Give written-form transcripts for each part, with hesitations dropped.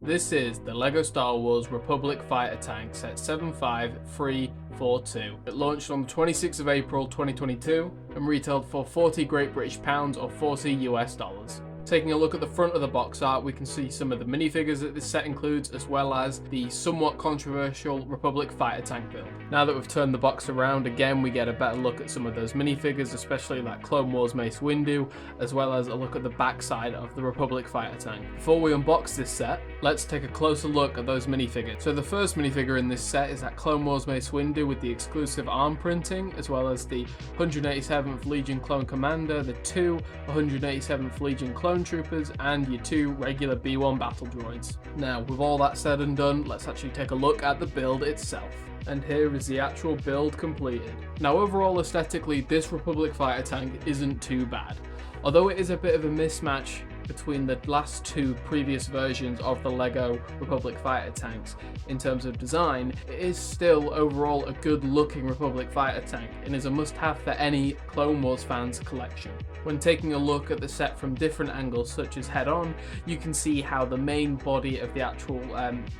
This is the LEGO Star Wars Republic Fighter Tank set 75342. It launched on the 26th of April 2022 and retailed for 40 Great British Pounds or 40 US dollars. Taking a look at the front of the box art, we can see some of the minifigures that this set includes, as well as the somewhat controversial Republic Fighter Tank build. Now that we've turned the box around again, we get a better look at some of those minifigures, especially like Clone Wars Mace Windu, as well as a look at the backside of the Republic Fighter Tank. Before we unbox this set, let's take a closer look at those minifigures. So the first minifigure in this set is that Clone Wars Mace Windu with the exclusive arm printing, as well as the 187th Legion Clone Commander, the two 187th Legion Clone Troopers, and your two regular B1 battle droids. Now, with all that said and done, let's actually take a look at the build itself. And here is the actual build completed. Now, overall aesthetically, this Republic Fighter Tank isn't too bad. Although it is a bit of a mismatch between the last two previous versions of the LEGO Republic Fighter Tanks in terms of design, it is still overall a good looking Republic Fighter Tank and is a must-have for any Clone Wars fans collection. When taking a look at the set from different angles, such as head-on, you can see how the main body of the actual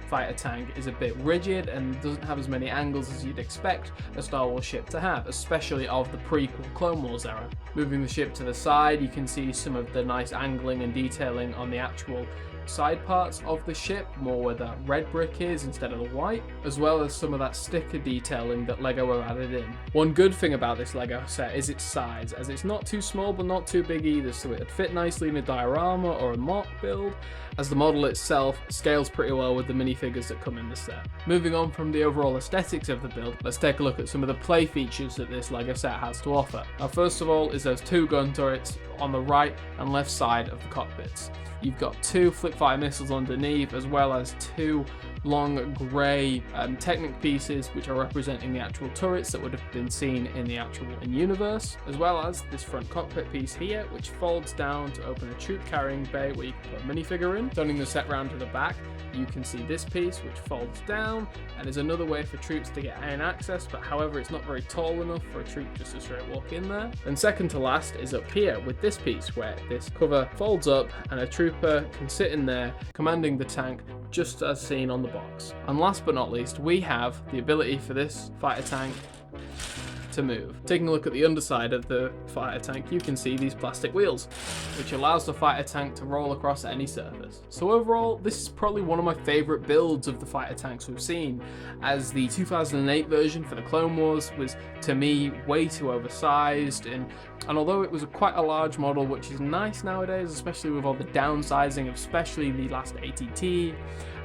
fighter tank is a bit rigid and doesn't have as many angles as you'd expect a Star Wars ship to have, especially of the prequel Clone Wars era. Moving the ship to the side, you can see some of the nice angling and detailing on the actual side parts of the ship, more where the red brick is instead of the white, as well as some of that sticker detailing that LEGO have added in. One good thing about this LEGO set is its size, as it's not too small but not too big either, so it'd fit nicely in a diorama or a mock build, as the model itself scales pretty well with the minifigures that come in the set. Moving on from the overall aesthetics of the build, let's take a look at some of the play features that this LEGO set has to offer. Now, first of all is those two gun turrets on the right and left side of the cockpits. You've got two flip fire missiles underneath, as well as two long grey Technic pieces which are representing the actual turrets that would have been seen in the actual universe, as well as this front cockpit piece here which folds down to open a troop carrying bay where you can put a minifigure in. Turning the set round to the back, you can see this piece which folds down and is another way for troops to get in access, but however it's not very tall enough for a troop just to straight walk in there. And second to last is up here with this piece where this cover folds up and a trooper can sit in there commanding the tank just as seen on the box. And last but not least, we have the ability for this fighter tank to move. Taking a look at the underside of the fighter tank, you can see these plastic wheels, which allows the fighter tank to roll across any surface. So overall, this is probably one of my favorite builds of the fighter tanks we've seen, as the 2008 version for the Clone Wars was, to me, way too oversized, and although it was quite a large model, which is nice nowadays, especially with all the downsizing of especially the last ATT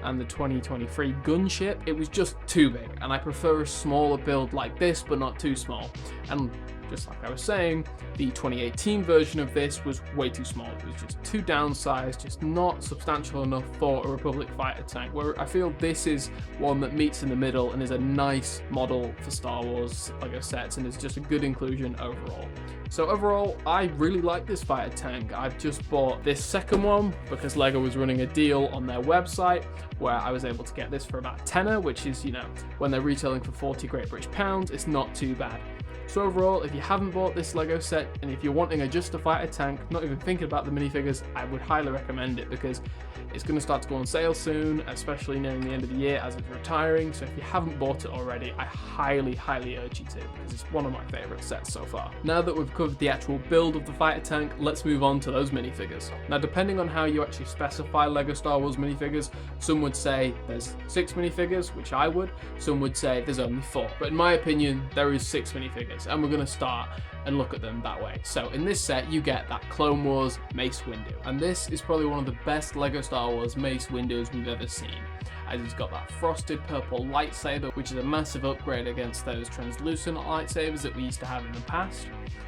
and the 2023 gunship, it was just too big, and I prefer a smaller build like this, but not too small. And just like I was saying, the 2018 version of this was way too small. It was just too downsized, just not substantial enough for a Republic Fighter Tank, where I feel this is one that meets in the middle and is a nice model for Star Wars LEGO sets and is just a good inclusion overall. So overall, I really like this fighter tank. I've just bought this second one because LEGO was running a deal on their website where I was able to get this for about £10, which is, you know, when they're retailing for 40 Great British Pounds, it's not too bad. So overall, if you haven't bought this LEGO set and if you're wanting just a fighter tank, not even thinking about the minifigures, I would highly recommend it because it's going to start to go on sale soon, especially nearing the end of the year as it's retiring. So if you haven't bought it already, I highly urge you to, because it's one of my favourite sets so far. Now that we've covered the actual build of the fighter tank, let's move on to those minifigures. Now, depending on how you actually specify LEGO Star Wars minifigures, some would say there's 6 minifigures, which I would. Some would say there's only 4. But in my opinion, there is 6 minifigures, and we're going to start and look at them that way. So in this set, you get that Clone Wars Mace Windu, and this is probably one of the best LEGO Star Wars Mace Windus we've ever seen, as he's got that frosted purple lightsaber, which is a massive upgrade against those translucent lightsabers that we used to have in the past,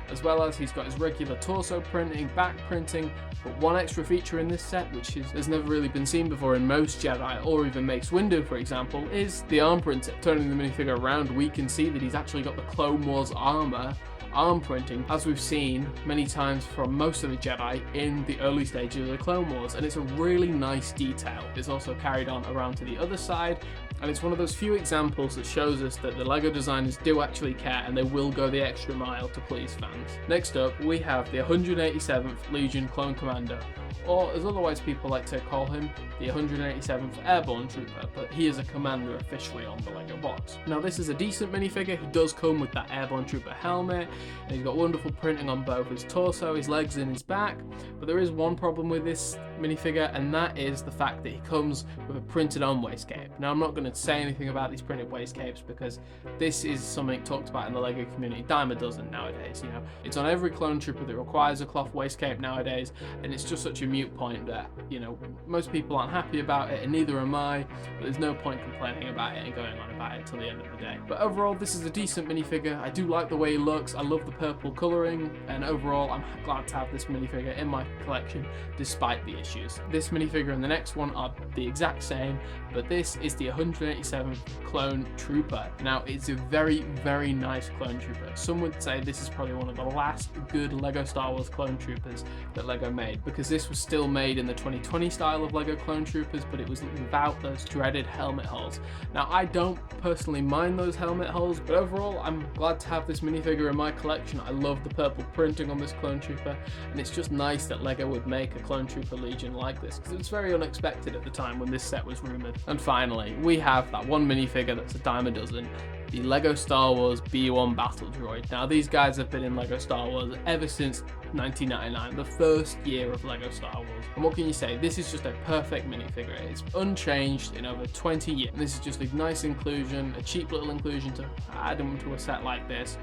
as well as he's got his regular torso printing, back printing, but one extra feature in this set, which has never really been seen before in most Jedi, or even Mace Windu for example, is the arm printing. Turning the minifigure around, we can see that he's actually got the Clone Wars armor arm printing, as we've seen many times from most of the Jedi in the early stages of the Clone Wars, and it's a really nice detail. It's also carried on around to the other side, and it's one of those few examples that shows us that the LEGO designers do actually care and they will go the extra mile to please fans. Next up, we have the 187th Legion Clone Commander, or as otherwise people like to call him, the 187th Airborne Trooper, but he is a commander officially on the LEGO box. Now this is a decent minifigure. He does come with that Airborne Trooper helmet, and he's got wonderful printing on both his torso, his legs and his back, but there is one problem with this minifigure, and that is the fact that he comes with a printed on waistcape. Now I'm not going to say anything about these printed waistcapes because this is something talked about in the LEGO community dime a dozen nowadays. You know, it's on every clone trooper that requires a cloth waistcape nowadays, and it's just such a mute point that, you know, most people aren't happy about it, and neither am I, but there's no point complaining about it and going on about it until the end of the day. But overall, this is a decent minifigure. I do like the way he looks. I love the purple colouring, and overall I'm glad to have this minifigure in my collection despite the issues. This minifigure and the next one are the exact same, but this is the 187th Clone Trooper. Now it's a very, very nice clone trooper. Some would say this is probably one of the last good LEGO Star Wars clone troopers that LEGO made, because this was still made in the 2020 style of LEGO clone troopers, but it was without those dreaded helmet holes. Now I don't personally mind those helmet holes, but overall I'm glad to have this minifigure in my collection. I love the purple printing on this clone trooper, and it's just nice that LEGO would make a clone trooper legion like this, because it was very unexpected at the time when this set was rumoured. And finally, we have that one minifigure that's a dime a dozen, the LEGO Star Wars B-1 Battle Droid. Now these guys have been in LEGO Star Wars ever since 1999, the first year of LEGO Star Wars. And what can you say? This is just a perfect minifigure. It's unchanged in over 20 years. And this is just a nice inclusion, a cheap little inclusion to add into a set like this.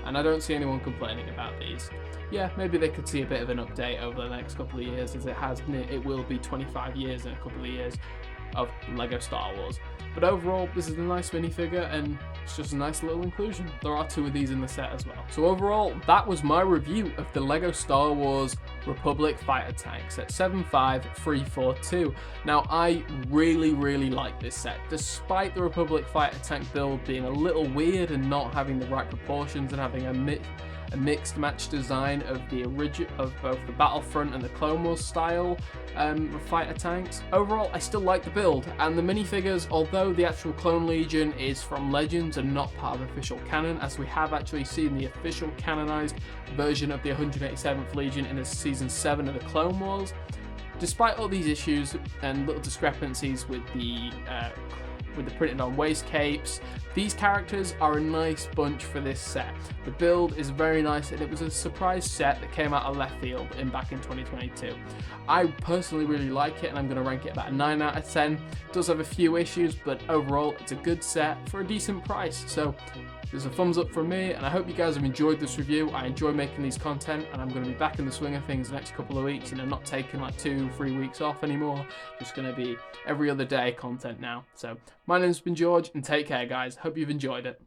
And I don't see anyone complaining about these. Yeah, maybe they could see a bit of an update over the next couple of years, as it will be 25 years in a couple of years of LEGO Star Wars. But overall, this is a nice minifigure, and it's just a nice little inclusion. There are two of these in the set as well. So overall, that was my review of the LEGO Star Wars Republic Fighter Tank set 75342. Now, I really, really like this set. Despite the Republic Fighter Tank build being a little weird and not having the right proportions and having a mixed match design of both the Battlefront and the Clone Wars style fighter tanks. Overall, I still like the build, and the minifigures, although the actual Clone Legion is from Legends and not part of official canon, as we have actually seen the official canonized version of the 187th Legion in the Season 7 of the Clone Wars. Despite all these issues and little discrepancies with the printed on waist capes, these characters are a nice bunch for this set. The build is very nice, and it was a surprise set that came out of left field back in 2022. I personally really like it, and I'm going to rank it about a 9 out of 10. It does have a few issues, but overall it's a good set for a decent price. So there's a thumbs up from me, and I hope you guys have enjoyed this review. I enjoy making these content, and I'm going to be back in the swing of things the next couple of weeks. You know, not taking like 2-3 weeks off anymore. Just going to be every other day content now. So my name's been George, and take care, guys. Hope you've enjoyed it.